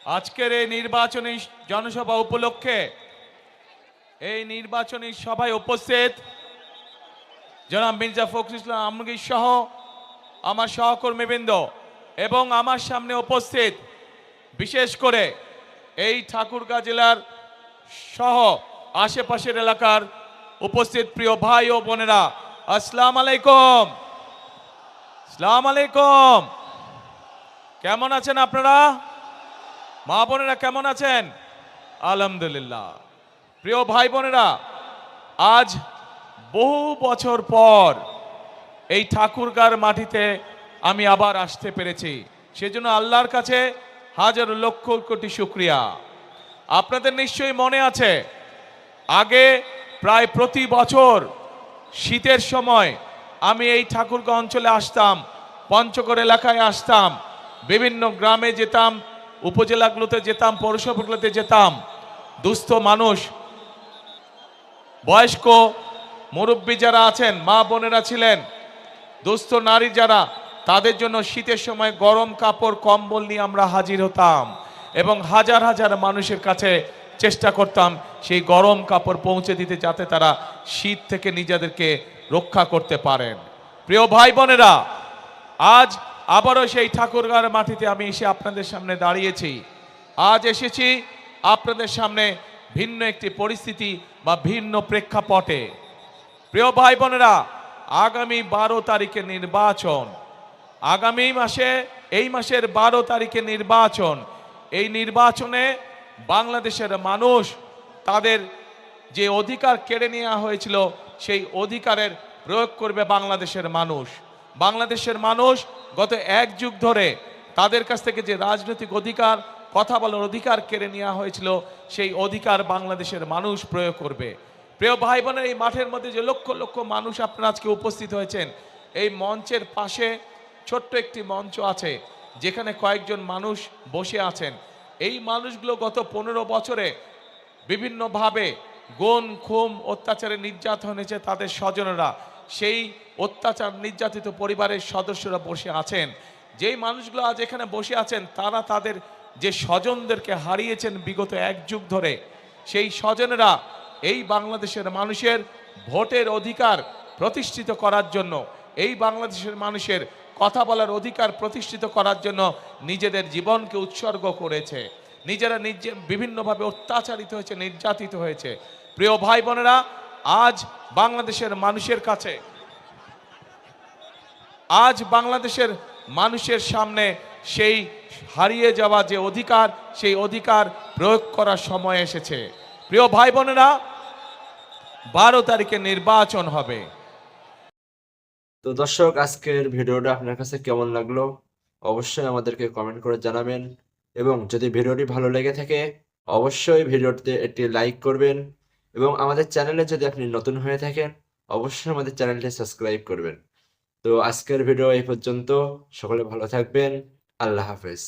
আজকের এই নির্বাচনী জনসভা উপলক্ষে এই নির্বাচনী সভায় উপস্থিত জনাব মির্জা ফখরুল ইসলাম আলমগীর সহ আমার সহকর্মীবৃন্দ এবং আমার সামনে উপস্থিত বিশেষ করে এই ঠাকুরগাঁ জেলার সহ আশেপাশের এলাকার উপস্থিত প্রিয় ভাই ও বোনেরা, আসসালামু আলাইকুম। আসসালামু আলাইকুম। কেমন আছেন আপনারা? মা বোনেরা কেমন আছেন? আলহামদুলিল্লাহ। প্রিয় ভাই বোনেরা, আজ বহু বছর পর এই ঠাকুরগাঁর মাটিতে আমি আবার আসতে পেরেছি, সেজন্য আল্লাহর কাছে হাজার লক্ষ কোটি শুকরিয়া। আপনাদের নিশ্চয়ই মনে আছে, আগে প্রায় প্রতি বছর শীতের সময় আমি এই ঠাকুরগাঁও অঞ্চলে আসতাম, পঞ্চগড় এলাকায় আসতাম, বিভিন্ন গ্রামে যেতাম, উপজেলাগুলোতে যেতাম, পৌরসভাগুলোতে যেতাম। দুস্থ মানুষ, বয়স্ক মুরব্বী যারা আছেন, মা বোনেরা ছিলেন, দুস্থ নারী যারা, তাদের জন্য শীতের সময় গরম কাপড় কম্বল নিয়ে আমরা হাজির হতাম এবং হাজার হাজার মানুষের কাছে চেষ্টা করতাম সেই গরম কাপড় পৌঁছে দিতে, যাতে তারা শীত থেকে নিজেদেরকে রক্ষা করতে পারেন। প্রিয় ভাই বোনেরা, আজ আবারও সেই ঠাকুরগাঁর মাটিতে আমি এসে আপনাদের সামনে দাঁড়িয়েছি। আজ এসেছি আপনাদের সামনে ভিন্ন একটি পরিস্থিতি বা ভিন্ন প্রেক্ষাপটে। প্রিয় ভাই বোনেরা, আগামী 12 তারিখে নির্বাচন, আগামী মাসে, এই মাসের 12 তারিখে নির্বাচন। এই নির্বাচনে বাংলাদেশের মানুষ তাদের যে অধিকার কেড়ে নেওয়া হয়েছিল সেই অধিকারের প্রয়োগ করবে বাংলাদেশের মানুষ। বাংলাদেশের মানুষ গত এক যুগ ধরে তাদের কাছ থেকে যে রাজনৈতিক অধিকার, কথা বলার অধিকার কেড়ে নেওয়া হয়েছিল, সেই অধিকার বাংলাদেশের মানুষ প্রয়োগ করবে। প্রিয় ভাই বোনের, এই মাঠের মধ্যে যে লক্ষ লক্ষ মানুষ আপনারা আজকে উপস্থিত হয়েছেন, এই মঞ্চের পাশে ছোট্ট একটি মঞ্চ আছে যেখানে কয়েকজন মানুষ বসে আছেন। এই মানুষগুলো গত 15 বছরে বিভিন্নভাবে গুম খুন অত্যাচারে নির্যাতন হয়েছে, তাদের স্বজনেরা, সেই অত্যাচার নির্যাতিত পরিবারের সদস্যরা বসে আছেন। যেই মানুষগুলো আজ এখানে বসে আছেন, তারা তাদের যে স্বজনদেরকে হারিয়েছেন বিগত এক যুগ ধরে, সেই স্বজনেরা এই বাংলাদেশের মানুষের ভোটের অধিকার প্রতিষ্ঠিত করার জন্য, এই বাংলাদেশের মানুষের কথা বলার অধিকার প্রতিষ্ঠিত করার জন্য নিজেদের জীবনকে উৎসর্গ করেছে। নিজেরা বিভিন্নভাবে অত্যাচারিত হয়েছে, নির্যাতিত হয়েছে। প্রিয় ভাই বোনেরা, আজ বাংলাদেশের মানুষের কাছে, আজ বাংলাদেশের মানুষের সামনে সেই হারিয়ে যাওয়া যে অধিকার, সেই অধিকার প্রয়োগ করার সময় এসেছে। প্রিয় ভাই বোনেরা, 12 তারিখে নির্বাচন হবে। তো দর্শক, আজকের ভিডিওটা আপনার কাছে কেমন লাগলো অবশ্যই আমাদেরকে কমেন্ট করে জানাবেন, এবং যদি ভিডিওটি ভালো লেগে থাকে অবশ্যই ভিডিওটিতে একটি লাইক করবেন, এবং আমাদের চ্যানেলে যদি আপনি নতুন হয়ে থাকেন অবশ্যই আমাদের চ্যানেলটি সাবস্ক্রাইব করবেন। তো আজকের ভিডিও এই পর্যন্ত। সকলে ভালো থাকবেন। আল্লাহ হাফেজ।